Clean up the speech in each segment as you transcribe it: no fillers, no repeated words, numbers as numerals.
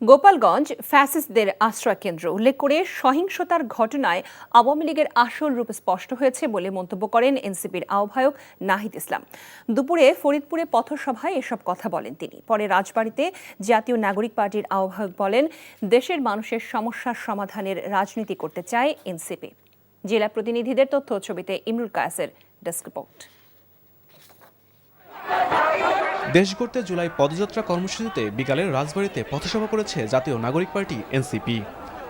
গোপালগঞ্জ ফ্যাসিস্টদের আশ্রয়কেন্দ্র উল্লেখ করে সহিংসতার ঘটনায় আওয়ামী লীগের আসল রূপ স্পষ্ট হয়েছে বলে মন্তব্য করেন এনসিপির আহ্বায়ক নাহিদ ইসলাম। দুপুরে ফরিদপুরে পথসভায় এসব কথা বলেন তিনি। পরে রাজবাড়ীতে জাতীয় নাগরিক পার্টির আহ্বায়ক বলেন, দেশের মানুষের সমস্যার সমাধানের রাজনীতি করতে চায় এনসিপি। জেলা প্রতিনিধিদের তথ্য ছবিতে ইমরুল কায়েসের ডেস্ক রিপোর্ট। দেশ গড়তে জুলাই পদযাত্রা কর্মসূচিতে বিকালে রাজবাড়ীতে পথসভা করেছে জাতীয় নাগরিক পার্টি এনসিপি।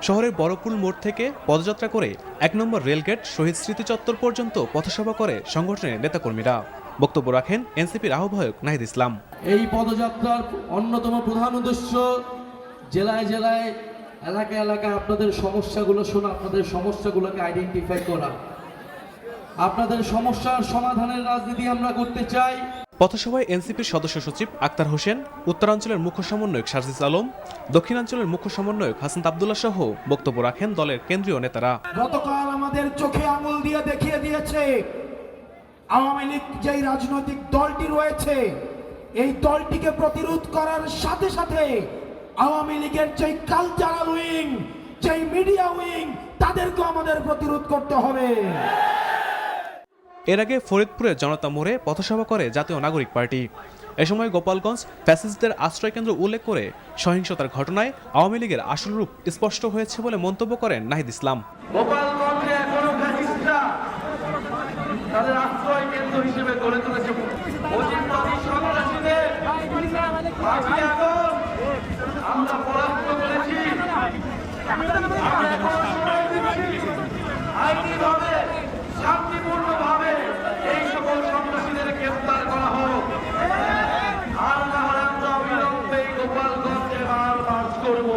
শহরের বড়পুল মোড় থেকে পদযাত্রা করে ১ নম্বর রেলগেট শহীদ স্মৃতি চত্বর পর্যন্ত পথসভা করে সংগঠনের নেতাকর্মীরা। বক্তব্য রাখেন এনসিপির আহ্বায়ক নাহিদ ইসলাম। এই পদযাত্রার অন্যতম প্রধান উদ্দেশ্য জেলায় জেলায় এলাকায় এলাকায় আপনাদের সমস্যাগুলো শোনা, আপনাদের সমস্যাগুলোকে আইডেন্টিফাই করা, আপনাদের সমস্যার সমাধানের রাজনীতি আমরা করতে চাই। পথসভায় এনসিপির সদস্য সচিব আক্তার হোসেন, উত্তরাঞ্চলের মুখ্য সমন্বয়ক সার্জিস আলম, দক্ষিণাঞ্চলের মুখ্য সমন্বয়ক হাসান আব্দুল্লাহ সহ বক্তব্য রাখেন দলের কেন্দ্রীয় নেতারা। গতকাল আমাদের চোখে আঙুল দিয়ে দেখিয়ে দিয়েছে আওয়ামী লীগ যেই রাজনৈতিক দলটি রয়েছে, এই দলটিকে প্রতিরোধ করার সাথে সাথে আওয়ামী লীগের যেই কালচারাল উইং, যেই মিডিয়া উইং, তাদেরকে আমাদের প্রতিরোধ করতে হবে। এর আগে ফরিদপুরের জনতা মোড়ে পথসভা করে জাতীয় নাগরিক পার্টি। এ সময় গোপালগঞ্জ ফ্যাসিস্টদের আশ্রয়কেন্দ্র উল্লেখ করে সহিংসতার ঘটনায় আওয়ামী লীগের আসল রূপ স্পষ্ট হয়েছে বলে মন্তব্য করেন নাহিদ ইসলাম। গোপালগঞ্জে এখনো ফ্যাসিস্টরা তাদের আশ্রয়কেন্দ্র হিসেবে গড়ে তুলেছে। মুজিববাদী সন্ত্রাসীদের পাঁচই আগস্ট আমরা পরাস্ত করেছি। আমরা এখন সময় দিচ্ছি আইনিভাবে, শান্তিপূর্ণভাবে এই সকল সন্ত্রাসীদের গ্রেফতার করা হোক। আর না হলে আমরা অবিলম্বে গোপালগঞ্জে মার্চ করব।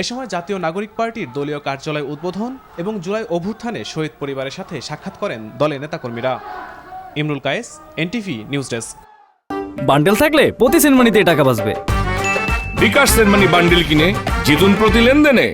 এ সময় জাতীয় নাগরিক পার্টির দলীয় কার্যালয় উদ্বোধন এবং জুলাই অভ্যুত্থানে শহীদ পরিবারের সাথে সাক্ষাৎ করেন দলের নেতাকর্মীরা। Imrul Kayes, NTV news desk. Bundle থাকলে প্রতি সেনমানিতে টাকা বাঁচবে। বিকাশ সেনমানি বান্ডেল কিনে জিতুন প্রতি লেনদেনে।